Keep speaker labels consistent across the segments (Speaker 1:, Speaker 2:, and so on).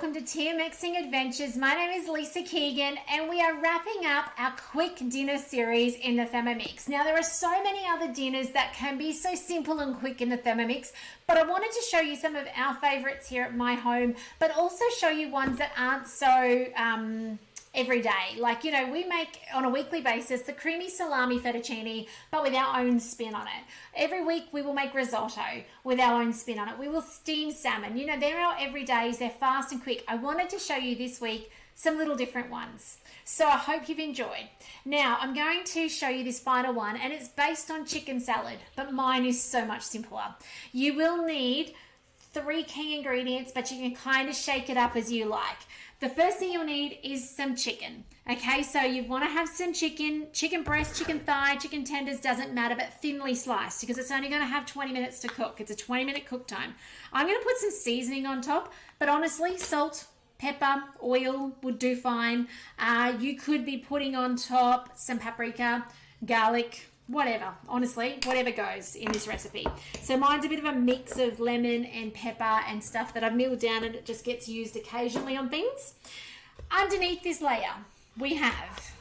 Speaker 1: welcome to Tia Mixing Adventures. My name is Lisa Keegan and we are wrapping up our quick dinner series in the Thermomix. Now there are so many other dinners that can be so simple and quick in the Thermomix, but I wanted to show you some of our favorites here at my home, but also show you ones that aren't so every day. Like, you know, we make on a weekly basis the creamy salami fettuccine, but with our own spin on it. Every week we will make risotto with our own spin on it. We will steam salmon. You know, they're our everydays. They're fast and quick. I wanted to show you this week some little different ones. So I hope you've enjoyed. Now I'm going to show you this final one, and it's based on chicken salad, but mine is so much simpler. You will need 3 key ingredients, but you can kind of shake it up as you like. The first thing you'll need is some chicken. Okay, so you want to have some chicken breast, chicken thigh, chicken tenders, doesn't matter, but thinly sliced because it's only going to have 20 minutes to cook. It's a 20-minute cook time. I'm going to put some seasoning on top, but honestly, salt, pepper, oil would do fine. You could be putting on top some paprika, garlic, whatever, honestly, whatever goes in this recipe. So mine's a bit of a mix of lemon and pepper and stuff that I've milled down, and it just gets used occasionally on things. Underneath this layer, we have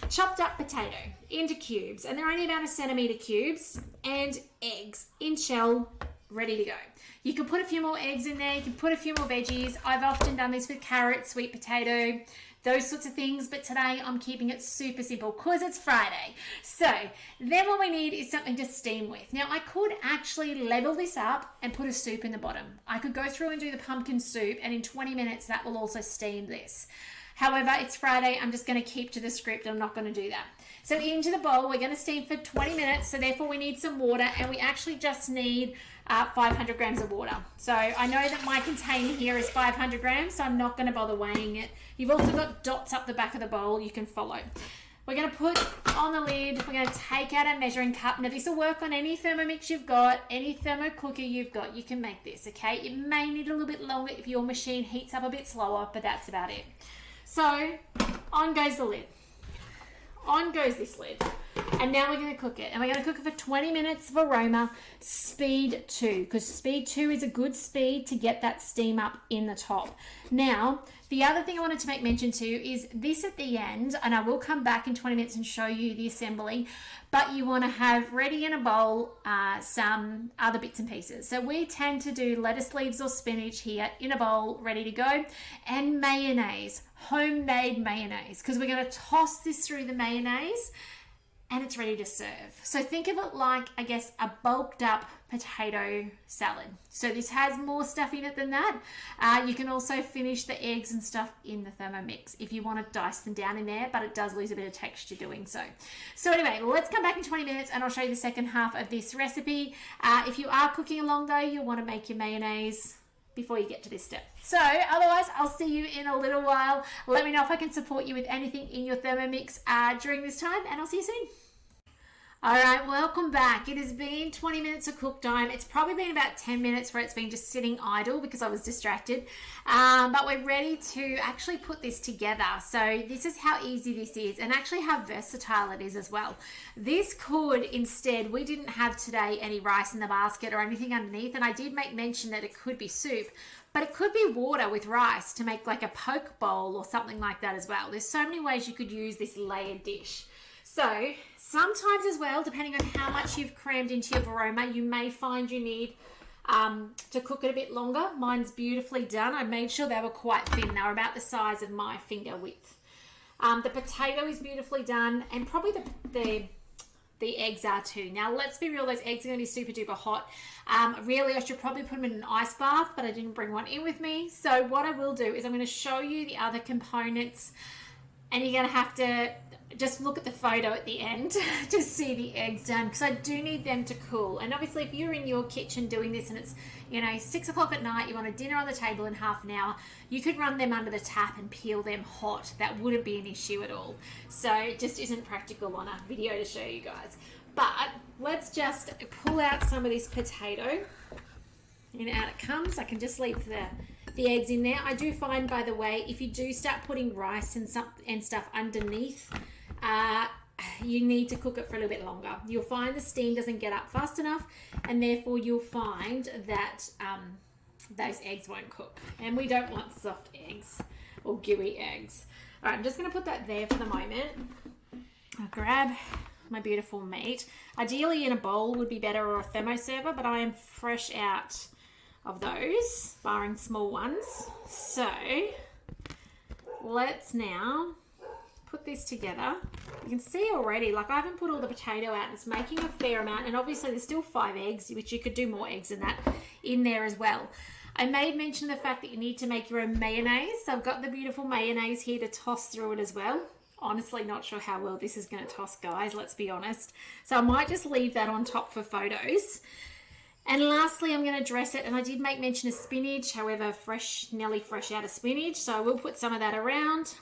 Speaker 1: chopped up potato into cubes, and they're only about 1 centimeter cubes, and eggs in shell, ready to go. You can put a few more eggs in there, you can put a few more veggies. I've often done this with carrots, sweet potato, those sorts of things, but today I'm keeping it super simple because it's Friday. So then what we need is something to steam with. Now I could actually level this up and put a soup in the bottom. I could go through and do the pumpkin soup, and in 20 minutes that will also steam this. However, it's Friday, I'm just going to keep to the script. I'm not going to do that. So into the bowl, we're going to steam for 20 minutes. So therefore we need some water, and we actually just need 500 grams of water. So I know that my container here is 500 grams, so I'm not going to bother weighing it. You've also got dots up the back of the bowl you can follow. We're going to put on the lid, we're going to take out our measuring cup. Now this will work on any Thermomix you've got, any thermo cooker you've got, you can make this, okay? It may need a little bit longer if your machine heats up a bit slower, but that's about it. So on goes the lid. On goes this lid. And now we're going to cook it. And we're going to cook it for 20 minutes of aroma, speed 2, because speed 2 is a good speed to get that steam up in the top. Now, the other thing I wanted to make mention to is this at the end, and I will come back in 20 minutes and show you the assembly, but you want to have ready in a bowl some other bits and pieces. So we tend to do lettuce leaves or spinach here in a bowl, ready to go, and mayonnaise, homemade mayonnaise, because we're going to toss this through the mayonnaise and it's ready to serve. So think of it like, I guess, a bulked up potato salad. So this has more stuff in it than that. You can also finish the eggs and stuff in the Thermomix if you want to dice them down in there, but it does lose a bit of texture doing so. So anyway, let's come back in 20 minutes and I'll show you the second half of this recipe. If you are cooking along though, you'll want to make your mayonnaise before you get to this step. So otherwise, I'll see you in a little while. Let me know if I can support you with anything in your Thermomix during this time, and I'll see you soon. All right, welcome back. It has been 20 minutes of cook time. It's probably been about 10 minutes where it's been just sitting idle because I was distracted. But we're ready to actually put this together. So this is how easy this is, and actually how versatile it is as well. This could instead, we didn't have today any rice in the basket or anything underneath, and I did make mention that it could be soup, but it could be water with rice to make like a poke bowl or something like that as well. There's so many ways you could use this layered dish. So sometimes as well, depending on how much you've crammed into your Varoma, you may find you need to cook it a bit longer. Mine's beautifully done. I made sure they were quite thin. They were about the size of my finger width. The potato is beautifully done, and probably the eggs are too. Now let's be real, those eggs are going to be super duper hot. Really, I should probably put them in an ice bath, but I didn't bring one in with me. So what I will do is I'm going to show you the other components, and you're going to have to just look at the photo at the end to see the eggs done, because I do need them to cool. And obviously if you're in your kitchen doing this and it's, you know, 6 o'clock at night, you want a dinner on the table in half an hour, you could run them under the tap and peel them hot. That wouldn't be an issue at all. So it just isn't practical on a video to show you guys. But let's just pull out some of this potato, and out it comes. I can just leave the eggs in there. I do find, by the way, if you do start putting rice and stuff underneath, you need to cook it for a little bit longer. You'll find the steam doesn't get up fast enough, and therefore you'll find that those eggs won't cook. And we don't want soft eggs or gooey eggs. All right, I'm just going to put that there for the moment. I'll grab my beautiful meat. Ideally in a bowl would be better, or a thermoserver, but I am fresh out of those, barring small ones. So let's now put this together. You can see already, like, I haven't put all the potato out. It's making a fair amount, and obviously there's still 5 eggs, which you could do more eggs than that in there as well. I made mention of the fact that you need to make your own mayonnaise. So I've got the beautiful mayonnaise here to toss through it as well. Honestly, not sure how well this is going to toss, guys, let's be honest. So I might just leave that on top for photos. And lastly, I'm going to dress it, and I did make mention of spinach, however, nearly fresh out of spinach, so I will put some of that around.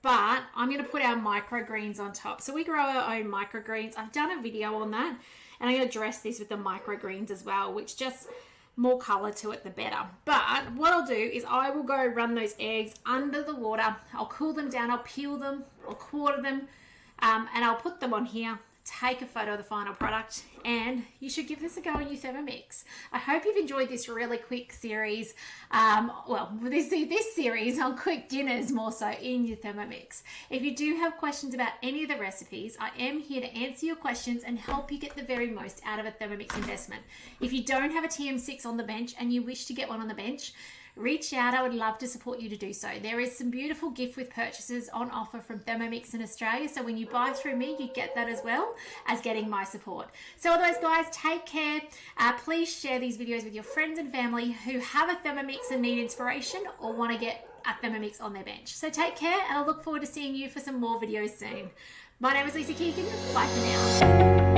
Speaker 1: But I'm going to put our microgreens on top. So we grow our own microgreens. I've done a video on that, and I'm going to dress this with the microgreens as well, which just more color to it, the better. But what I'll do is I will go run those eggs under the water. I'll cool them down, I'll peel them, I'll quarter them, and I'll put them on here, take a photo of the final product, and you should give this a go in your Thermomix. I hope you've enjoyed this really quick series. This series on quick dinners, more so in your Thermomix. If you do have questions about any of the recipes, I am here to answer your questions and help you get the very most out of a Thermomix investment. If you don't have a TM6 on the bench and you wish to get one on the bench, reach out. I would love to support you to do so. There is some beautiful gift with purchases on offer from Thermomix in Australia. So when you buy through me, you get that as well as getting my support. So otherwise, guys, take care. Please share these videos with your friends and family who have a Thermomix and need inspiration or want to get a Thermomix on their bench. So take care, and I look forward to seeing you for some more videos soon. My name is Lisa Keegan. Bye for now.